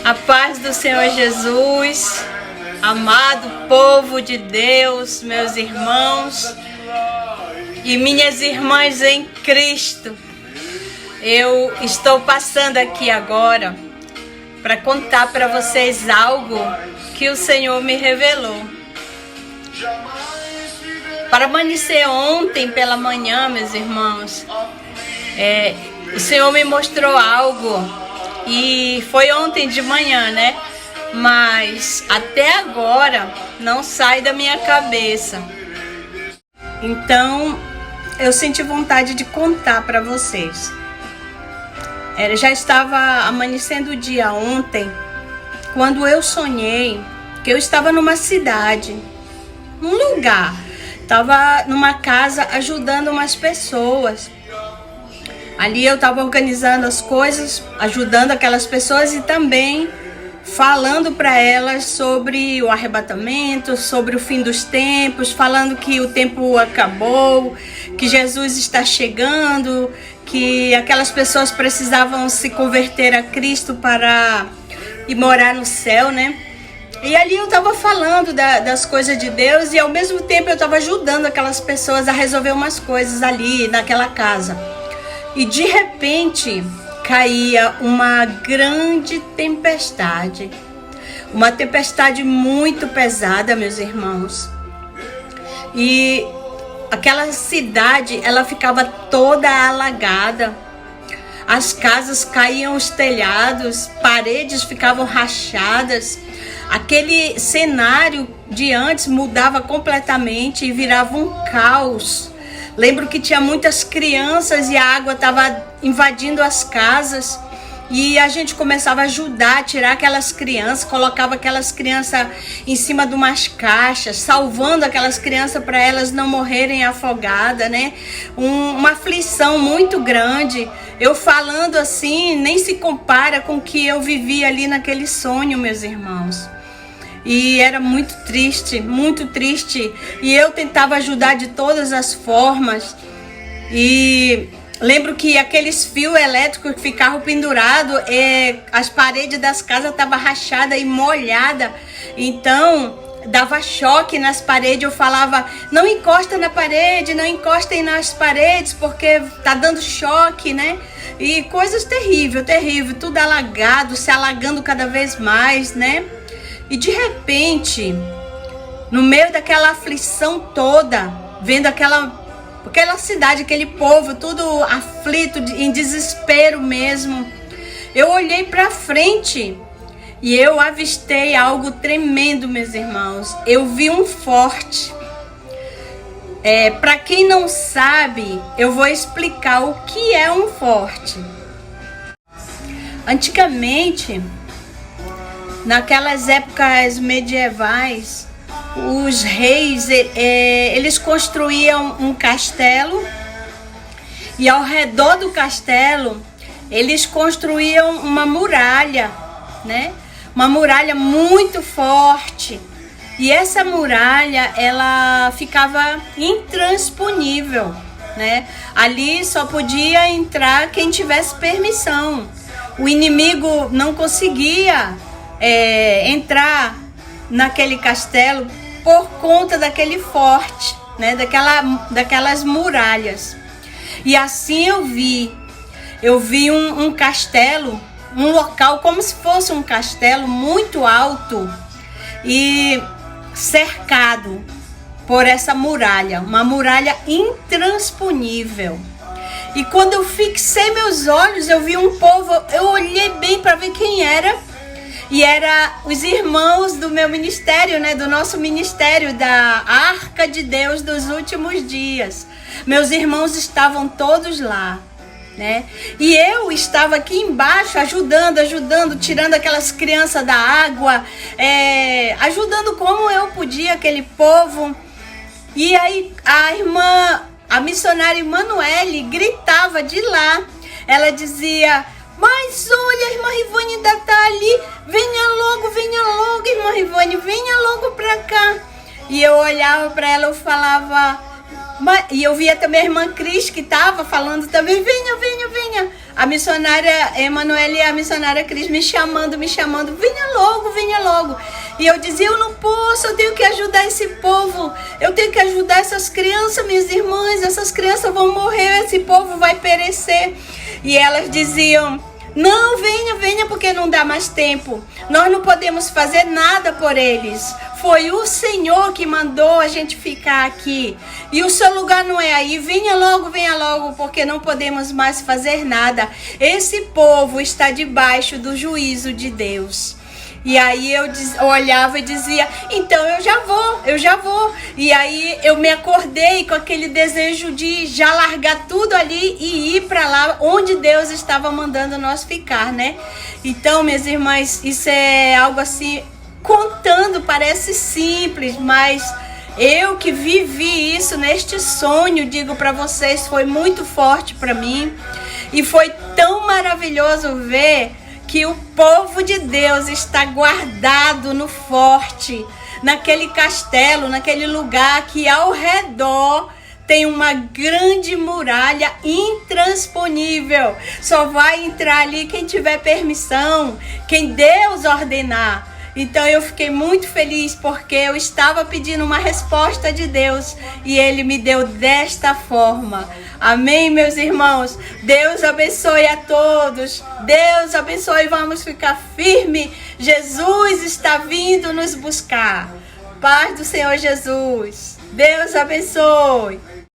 A paz do Senhor Jesus, amado povo de Deus, meus irmãos e minhas irmãs em Cristo. Eu estou passando aqui agora para contar para vocês algo que o Senhor me revelou. Para amanhecer ontem pela manhã, meus irmãos, o Senhor me mostrou algo. E foi ontem de manhã, né? Mas até agora não sai da minha cabeça. Então eu senti vontade de contar para vocês. Já estava amanhecendo o dia ontem, quando eu sonhei que eu estava numa cidade, num lugar. Estava numa casa ajudando umas pessoas. Ali eu estava organizando as coisas, ajudando aquelas pessoas e também falando para elas sobre o arrebatamento, sobre o fim dos tempos, falando que o tempo acabou, que Jesus está chegando, que aquelas pessoas precisavam se converter a Cristo para ir morar no céu, né? E ali eu estava falando das coisas de Deus e ao mesmo tempo eu estava ajudando aquelas pessoas a resolver umas coisas ali naquela casa. E de repente caía uma grande tempestade, uma tempestade muito pesada, meus irmãos. E aquela cidade, ela ficava toda alagada, as casas caíam, os telhados, paredes ficavam rachadas. Aquele cenário de antes mudava completamente e virava um caos. Lembro que tinha muitas crianças e a água estava invadindo as casas e a gente começava a ajudar a tirar aquelas crianças, colocava aquelas crianças em cima de umas caixas, salvando aquelas crianças para elas não morrerem afogadas, né? Uma aflição muito grande. Eu falando assim, nem se compara com o que eu vivi ali naquele sonho, meus irmãos. E era muito triste, e eu tentava ajudar de todas as formas. E lembro que aqueles fios elétricos que ficavam pendurados, as paredes das casas estavam rachadas e molhadas, então dava choque nas paredes. Eu falava, não encosta na parede, não encostem nas paredes, porque tá dando choque, né? E coisas terríveis, tudo alagado, se alagando cada vez mais, né? E de repente, no meio daquela aflição toda, vendo aquela cidade, aquele povo, tudo aflito, em desespero mesmo, eu olhei para frente e eu avistei algo tremendo, meus irmãos. Eu vi um forte. Para quem não sabe, eu vou explicar o que é um forte. Antigamente, naquelas épocas medievais, os reis, eles construíam um castelo e ao redor do castelo eles construíam uma muralha, né? Uma muralha muito forte. E essa muralha, ela ficava intransponível, né? Ali só podia entrar quem tivesse permissão. O inimigo não conseguia entrar naquele castelo por conta daquele forte, né? Daquelas muralhas. E assim eu vi um castelo, um local como se fosse um castelo muito alto e cercado por essa muralha, uma muralha intransponível. E quando eu fixei meus olhos, eu vi um povo, eu olhei bem para ver quem era. E era os irmãos do meu ministério, né? Do nosso ministério, da Arca de Deus dos últimos dias. Meus irmãos estavam todos lá, né? E eu estava aqui embaixo ajudando, tirando aquelas crianças da água, ajudando como eu podia aquele povo. E aí a missionária Emanuele gritava de lá. Ela dizia: mas olha, a irmã Rivane ainda tá ali, venha logo, irmã Rivane, venha logo pra cá. E eu olhava pra ela, eu falava, e eu via também a irmã Cris que tava falando também, venha. a missionária Emanuele e a missionária Cris me chamando, venha logo, venha logo. E eu dizia, eu não posso, eu tenho que ajudar esse povo, eu tenho que ajudar essas crianças, minhas irmãs, essas crianças vão morrer, esse povo vai perecer. E elas diziam, não, venha, porque não dá mais tempo. Nós não podemos fazer nada por eles. Foi o Senhor que mandou a gente ficar aqui. E o seu lugar não é aí. Venha logo, porque não podemos mais fazer nada. Esse povo está debaixo do juízo de Deus. E aí eu olhava e dizia, então eu já vou. E aí eu me acordei com aquele desejo de já largar tudo ali e ir para lá onde Deus estava mandando nós ficar, né? Então, minhas irmãs, isso é algo assim, contando parece simples, mas eu que vivi isso neste sonho, digo para vocês, foi muito forte para mim. E foi tão maravilhoso ver que o povo de Deus está guardado no forte, naquele castelo, naquele lugar que ao redor tem uma grande muralha intransponível. Só vai entrar ali quem tiver permissão, quem Deus ordenar. Então eu fiquei muito feliz porque eu estava pedindo uma resposta de Deus e Ele me deu desta forma. Amém, meus irmãos? Deus abençoe a todos. Deus abençoe, vamos ficar firme. Jesus está vindo nos buscar. Paz do Senhor Jesus. Deus abençoe.